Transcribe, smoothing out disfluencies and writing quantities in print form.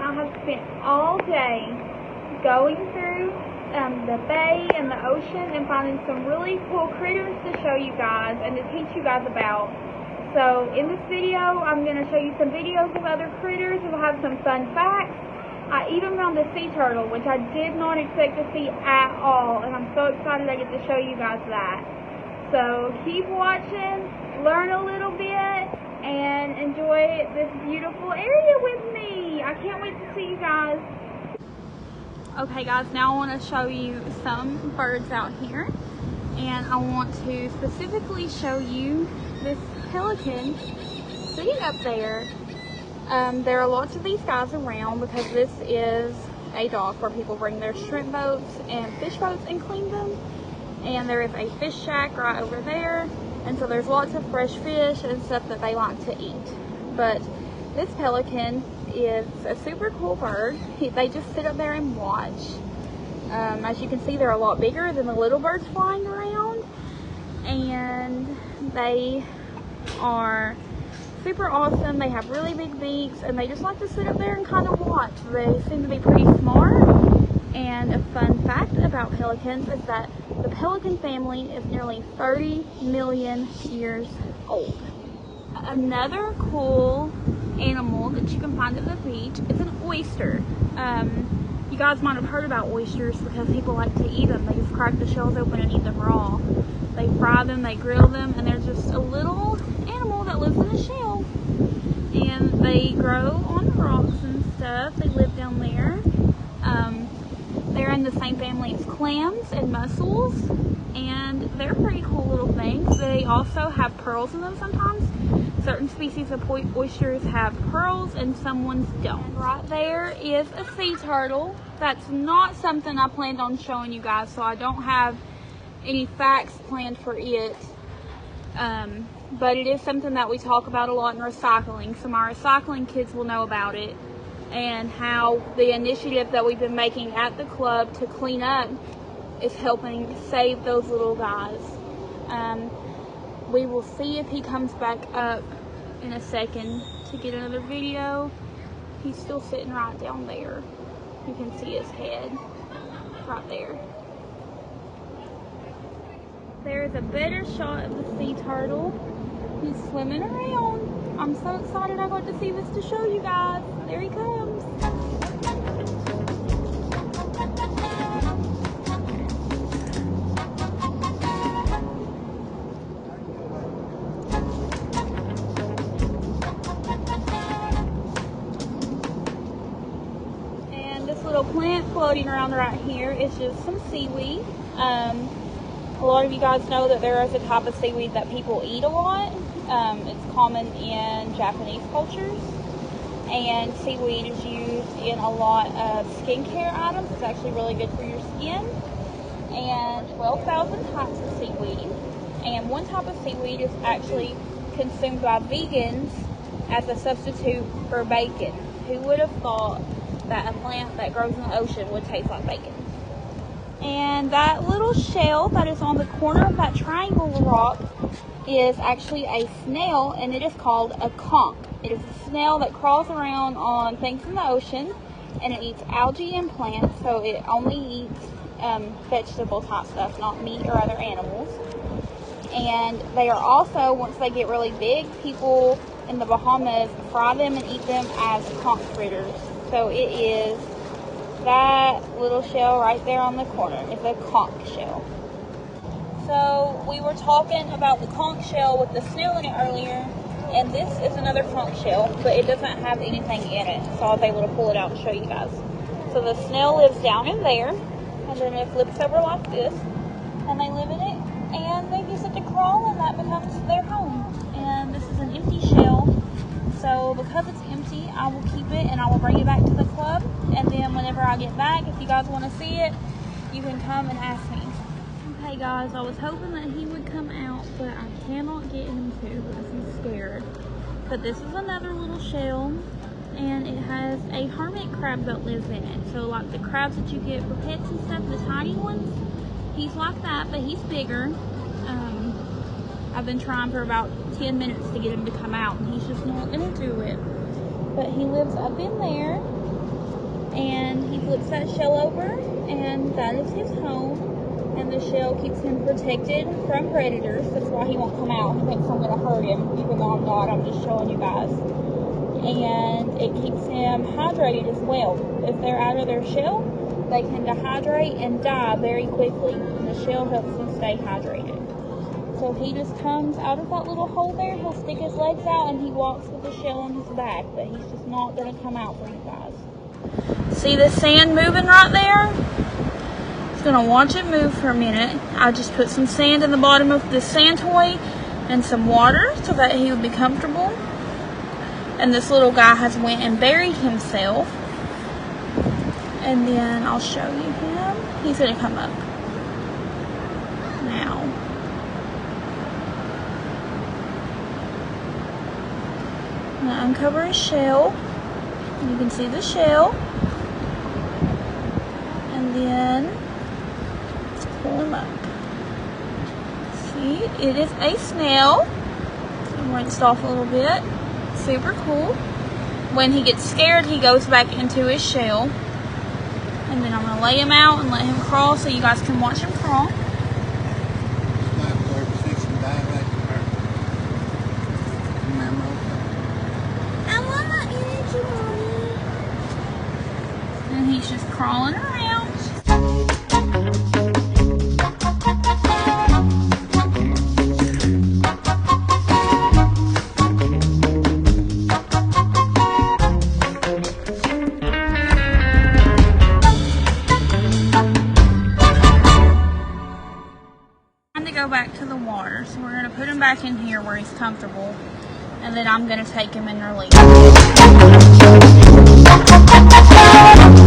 I have spent all day going through the bay and the ocean and finding some really cool critters to show you guys and to teach you guys about. So in this video, I'm going to show you some videos of other critters. We'll have some fun facts. I even found a sea turtle, which I did not expect to see at all, and I'm so excited I get to show you guys that. So keep watching, learn a little bit, and enjoy this beautiful area with me. I can't wait to see you guys. Okay guys, now I want to show you some birds out here, and I want to specifically show you this pelican sitting up there. There are lots of these guys around because this is a dock where people bring their shrimp boats and fish boats and clean them. And there is a fish shack right over there, and so there's lots of fresh fish and stuff that they like to eat. But this pelican is a super cool bird. They just sit up there and watch. As you can see, they're a lot bigger than the little birds flying around, and they are super awesome. They have really big beaks, and they just like to sit up there and kind of watch. They seem to be pretty smart. And a fun fact about pelicans is that the pelican family is nearly 30 million years old. Another cool animal that you can find at the beach is an oyster. You guys might have heard about oysters because people like to eat them. They just crack the shells open and eat them raw. They fry them, they grill them, and they're just a little animal that lives in a shell. And they grow on rocks and stuff. They live down there. They're in the same family as clams and mussels, and they're pretty cool little things. They also have pearls in them sometimes. Certain species of oysters have pearls and some ones don't. And right there is a sea turtle. That's not something I planned on showing you guys, so I don't have any facts planned for it. But it is something that we talk about a lot in recycling, so my recycling kids will know about it, and how the initiative that we've been making at the club to clean up is helping save those little guys. We will see if he comes back up in a second to get another video. He's still sitting right down there. You can see his head right there. There's a better shot of the sea turtle. He's swimming around. I'm so excited I got to see this to show you guys. There he comes. And this little plant floating around right here is just some seaweed. A lot of you guys know that there is a type of seaweed that people eat a lot. It's common in Japanese cultures, and seaweed is used in a lot of skincare items. It's actually really good for your skin. And 12,000 types of seaweed, and one type of seaweed is actually consumed by vegans as a substitute for bacon. Who would have thought that a plant that grows in the ocean would taste like bacon? And that little shell that is on the corner of that triangle rock is actually a snail, and it is called a conch. It is a snail that crawls around on things in the ocean, and it eats algae and plants, so it only eats vegetable type stuff, not meat or other animals. And they are also, once they get really big, people in the Bahamas fry them and eat them as conch fritters. So it is that little shell right there on the corner. It's a conch shell. So we were talking about the conch shell with the snail in it earlier, and this is another conch shell, but it doesn't have anything in it, so I was able to pull it out and show you guys. So the snail lives down in there, and then it flips over like this, and they live in it, and they use it to crawl, and that becomes their home. And this is an empty shell, so because it's empty, I will keep it and I will bring it back to the club, and then whenever I get back, if you guys want to see it, you can come and ask me. Okay guys, I was hoping that he would come out, but I cannot get him to because he's scared. But this is another little shell, and it has a hermit crab that lives in it. So like the crabs that you get for pets and stuff, the tiny ones, he's like that, but he's bigger. I've been trying for about 10 minutes to get him to come out, and he's just not going to do it. But he lives up in there, and he flips that shell over, and that is his home. And the shell keeps him protected from predators. That's why he won't come out. He thinks I'm going to hurt him, even though I'm not. I'm just showing you guys. And it keeps him hydrated as well. If they're out of their shell, they can dehydrate and die very quickly. And the shell helps them stay hydrated. So he just comes out of that little hole there. He'll stick his legs out and he walks with the shell on his back. But he's just not going to come out for you guys. See the sand moving right there? Gonna watch it move for a minute. I just put some sand in the bottom of the sand toy and some water so that he would be comfortable. And this little guy has went and buried himself. And then I'll show you him. He's gonna come up now. I'm gonna uncover his shell. You can see the shell. And then pull him up. See, it is a snail. I'm rinsed off a little bit. Super cool. When he gets scared, he goes back into his shell. And then I'm going to lay him out and let him crawl so you guys can watch him crawl. I want my energy, Mommy. And he's just crawling around. Go back to the water, so we're going to put him back in here where he's comfortable, and then I'm going to take him and release him.